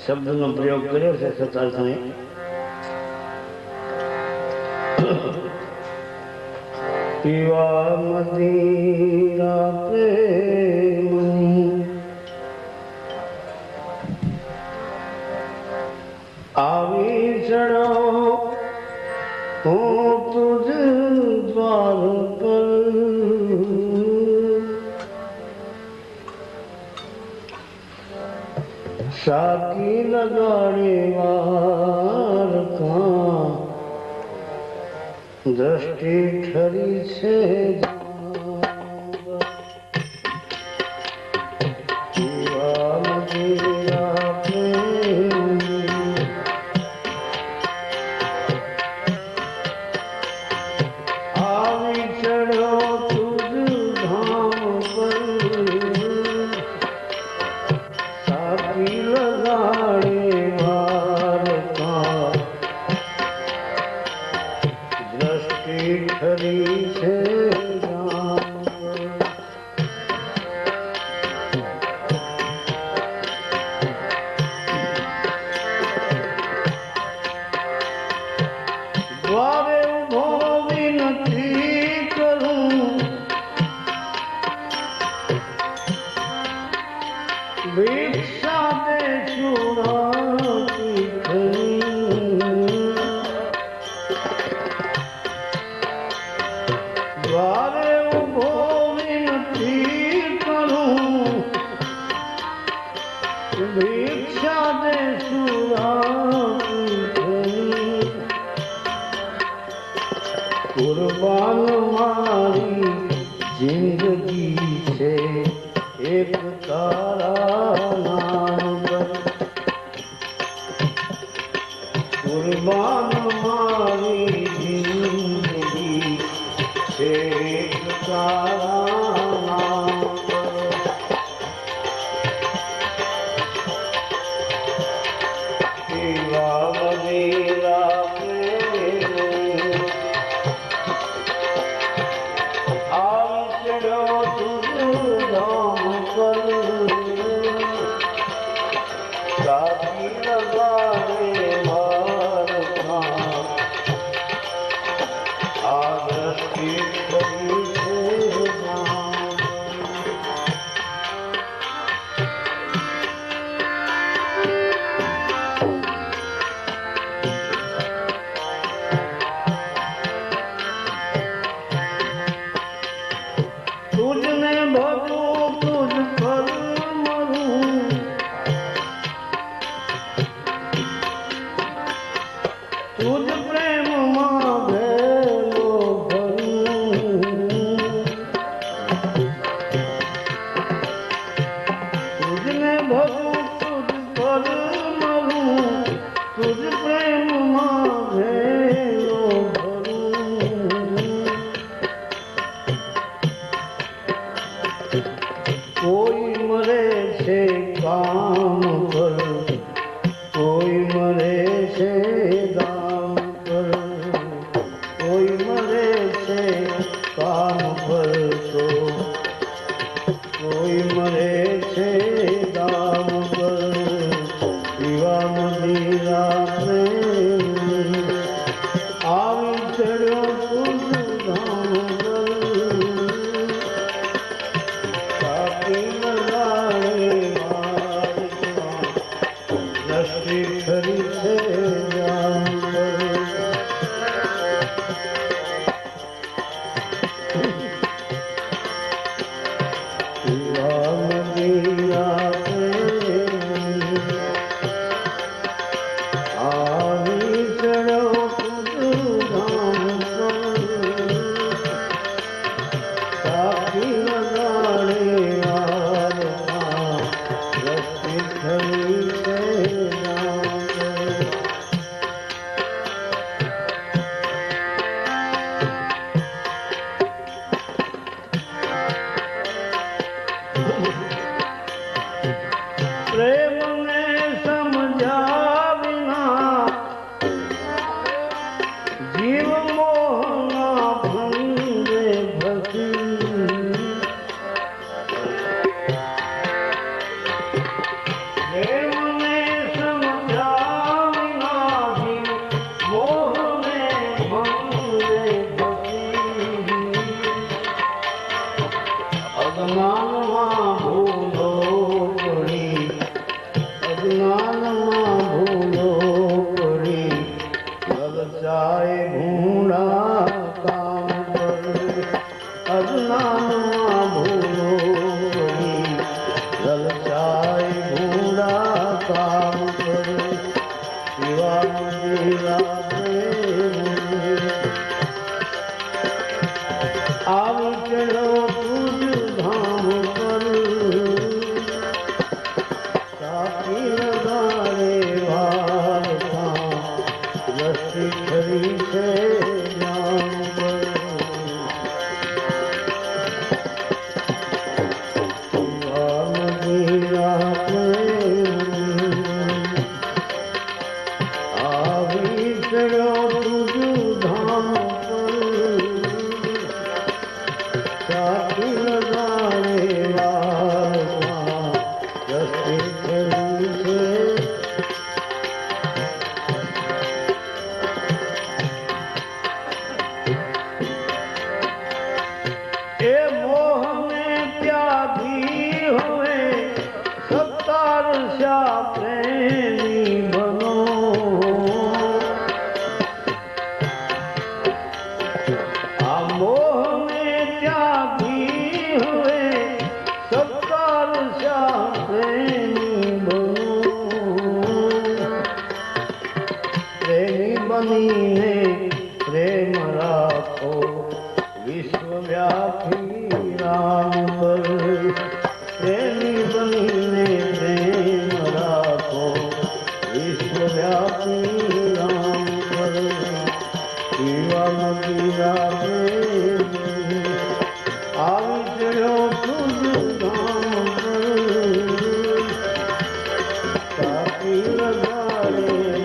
શબ્દનો પ્રયોગ કર્યો છે સતારથણે. પીવા મદીરા પ્રેમની આવી ચડો હું તુજ દ્વાર પર સાકી લગાડે વાર કા દ્રષ્ટિ ઠરી છે કુરબાન મારી જિંદગી છે એક તારા નામ પર. કુરબાન મારી જિંદગી છે એક તારા નામ પર. પીવા મદીરા Hey, અજ્ઞાનમાં ભૂલો પડી લલચાય ભૂંડા કામ પર અજ્ઞાનમાં ભૂલો પડી લલચાય ભૂંડા કામ પર શિવા આવી ચડો તુજ ધામ પર સાથી લગાડે વારતા લસી ખરી છે જામ પર આવી ચડો તુજ ધામ સાથી લગાડે વારતા લસી ખરી છે એ મોહને ત્યાગી હવે સત્તાર શા પ્રેમી બનો આ મોહને ત્યાગી હવે સત્તાર શા પ્રેમી બનો પ્રેમી બનીને પ્રેમ રાખો વિશ્વવ્યાપી રામ પર પ્રેમી બનીને પ્રેમ રાખો વિશ્વવ્યાપી રામ પર શિવા મંદિરા પ્રેમી આવી ચડ્યો તુજ ધામ પર સાથી લગાડે